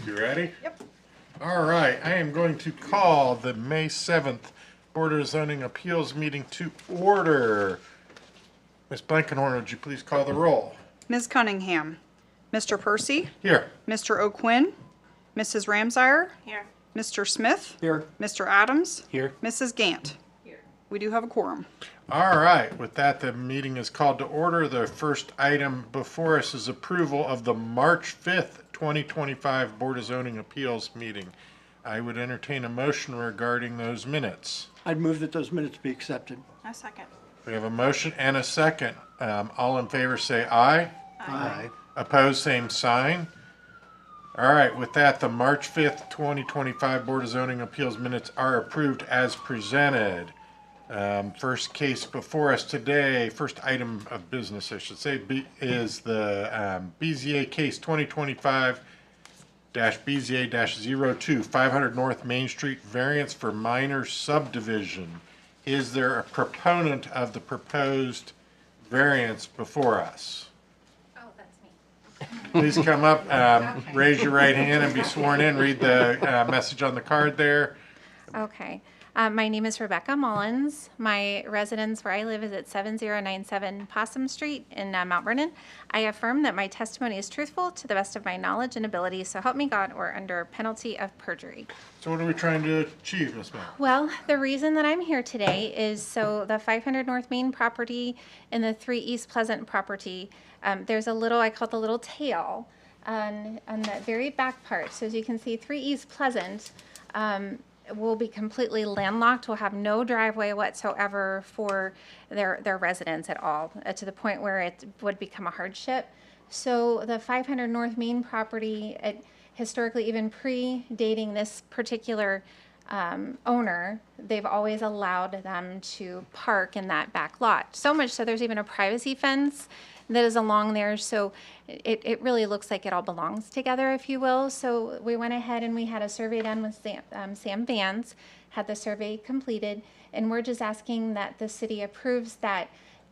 You ready? Yep. All right, I am going to call the May 7th Board of Zoning Appeals meeting to order. Ms. Blankenhorn, would you please call the roll? Ms. Cunningham. Mr. Percy. Here. Mr. O'Quinn. Mrs. Ramsire. Here. Mr. Smith. Here. Mr. Adams. Here. Mrs. Gant. Here. We do have a quorum. All right, with that, the meeting is called to order. The first item before us is approval of the March 5th, 2025 Board of Zoning Appeals meeting. I would entertain a motion regarding those minutes. I'd move that those minutes be accepted. A second. We have a motion and a second. All in favor say aye. Aye. Opposed, same sign. All right, with that, the March 5th, 2025 Board of Zoning Appeals minutes are approved as presented. First case before us today, first item of business, I should say, is the BZA case 2025-BZA-02, 500 North Main Street variance for minor subdivision. Is there a proponent of the proposed variance before us? Oh, that's me. Please come up, raise your right hand and be sworn in. Read the message on the card there. Okay. My name is Rebecca Mullins. My residence where I live is at 7097 Possum Street in Mount Vernon. I affirm that my testimony is truthful to the best of my knowledge and ability, so help me God, or under penalty of perjury. So what are we trying to achieve, Ms. Mel? Well, the reason that I'm here today is so the 500 North Main property and the 3 East Pleasant property, there's a little, I call it the little tail on that very back part. So as you can see, 3 East Pleasant, will be completely landlocked, will have no driveway whatsoever for their residents at all, to the point where it would become a hardship. So the 500 North Main property, historically, even predating this particular owner, they've always allowed them to park in that back lot. So much so there's even a privacy fence that is along there. So it really looks like it all belongs together, if you will. So we went ahead and we had a survey done with Sam Vance, had the survey completed, and we're just asking that the city approves that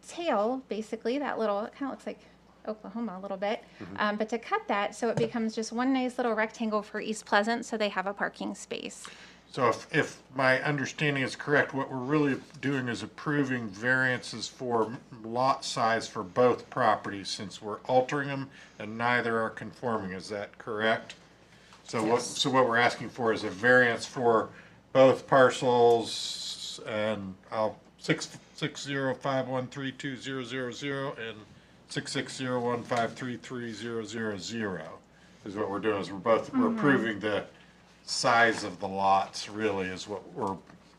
tail, basically, that little, it kind of looks like Oklahoma a little bit, but to cut that so it becomes just one nice little rectangle for East Pleasant so they have a parking space. So if my understanding is correct, what we're really doing is approving variances for lot size for both properties, since we're altering them and neither are conforming. Is that correct? So Yes. what we're asking for is a variance for both parcels, and 660513200 and 66015333000 is what we're doing. Is we're approving the size of the lots, really, is what we're,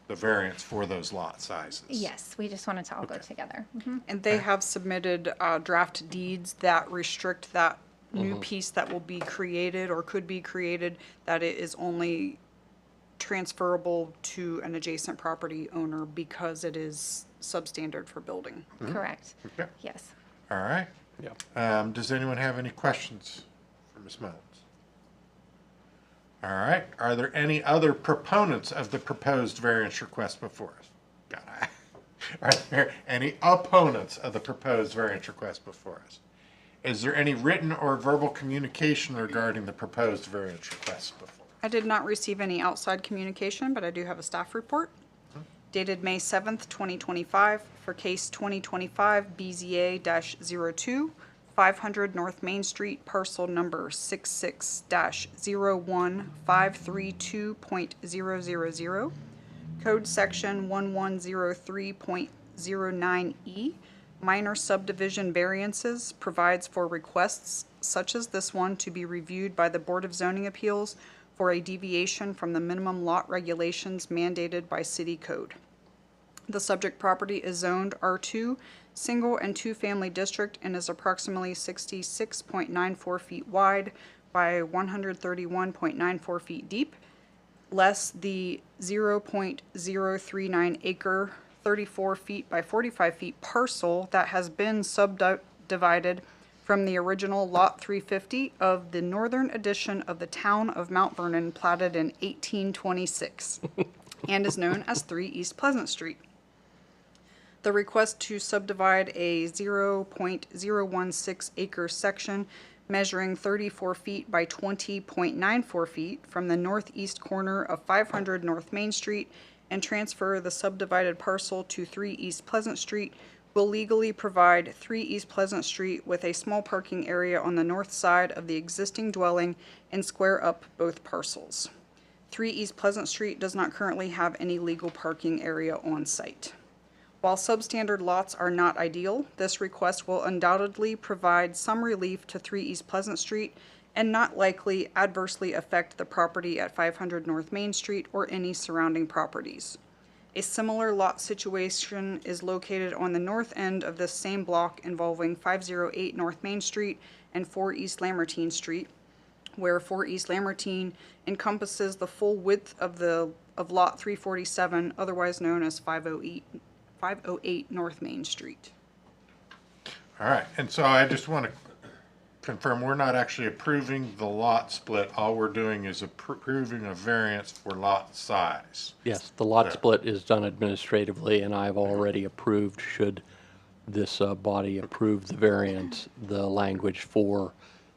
the variance for those lot sizes. Yes, we just wanted to all go together. And they have submitted draft deeds that restrict that new piece that will be created or could be created, that it is only transferable to an adjacent property owner because it is substandard for building. Correct. Okay. Yes. All right. Yeah. Does anyone have any questions for Ms. Mullins? All right. Are there any other proponents of the proposed variance request before us? Are there any opponents of the proposed variance request before us? Is there any written or verbal communication regarding the proposed variance request before? I did not receive any outside communication, but I do have a staff report dated May 7th, 2025 for case 2025 BZA-02, 500 North Main Street, parcel number 66-01532.000, code section 1103.09E, minor subdivision variances, provides for requests such as this one to be reviewed by the Board of Zoning Appeals for a deviation from the minimum lot regulations mandated by city code. The subject property is zoned R2, single and two-family district, and is approximately 66.94 feet wide by 131.94 feet deep, less the 0.039 acre, 34 feet by 45 feet parcel that has been subdivided from the original Lot 350 of the northern edition of the town of Mount Vernon, platted in 1826, and is known as 3 East Pleasant Street. The request to subdivide a 0.016 acre section measuring 34 feet by 20.94 feet from the northeast corner of 500 North Main Street and transfer the subdivided parcel to 3 East Pleasant Street will legally provide 3 East Pleasant Street with a small parking area on the north side of the existing dwelling and square up both parcels. 3 East Pleasant Street does not currently have any legal parking area on site. While substandard lots are not ideal, this request will undoubtedly provide some relief to 3 East Pleasant Street and not likely adversely affect the property at 500 North Main Street or any surrounding properties. A similar lot situation is located on the north end of this same block involving 508 North Main Street and 4 East Lamartine Street, where 4 East Lamartine encompasses the full width of lot 347, otherwise known as 508 North Main Street. All right, and so I just want to confirm, we're not actually approving the lot split. All we're doing is approving a variance for lot size. Yes, the lot There. split is done administratively, and I've already approved, should this body approve the variance, the language for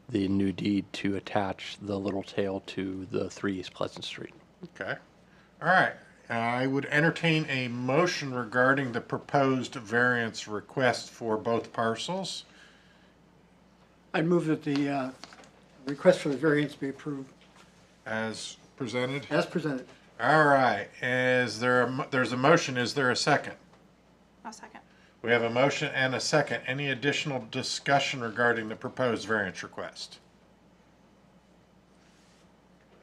the new deed to attach the little tail to the 3 East Pleasant Street. Okay. All right. I would entertain a motion regarding the proposed variance request for both parcels. I'd move that the request for the variance be approved As presented? as presented. All right. There's a motion. Is there a second? I'll second. We have a motion and a second. Any additional discussion regarding the proposed variance request?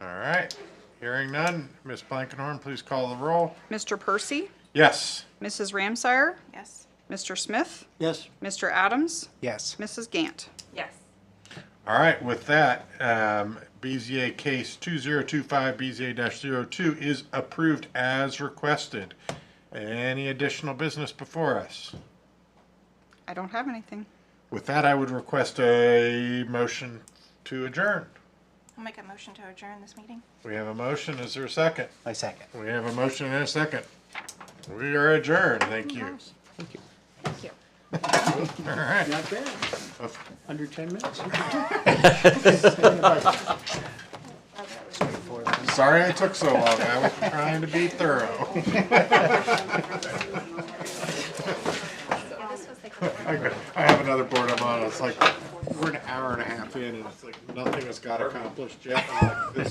All right. Hearing none, Ms. Blankenhorn, please call the roll. Mr. Percy, Yes. Mrs. Ramsire, Yes. Mr. Smith, Yes, Mr. Adams, Yes. Mrs. Gant. Yes. All right. With that, BZA case 2025 BZA-02 is approved as requested. Any additional business before us? I don't have anything. With that, I would request a motion to adjourn. I'll make a motion to adjourn this meeting. We have a motion. Is there a second? I second. We have a motion and a second. We are adjourned. Thank you. Thank you. Thank you. All right. not bad. Under 10 minutes. Sorry I took so long. I was trying to be thorough. This was like I have another board I'm on. It's like we're an hour and a half in, and it's like nothing has got accomplished yet. I'm like, this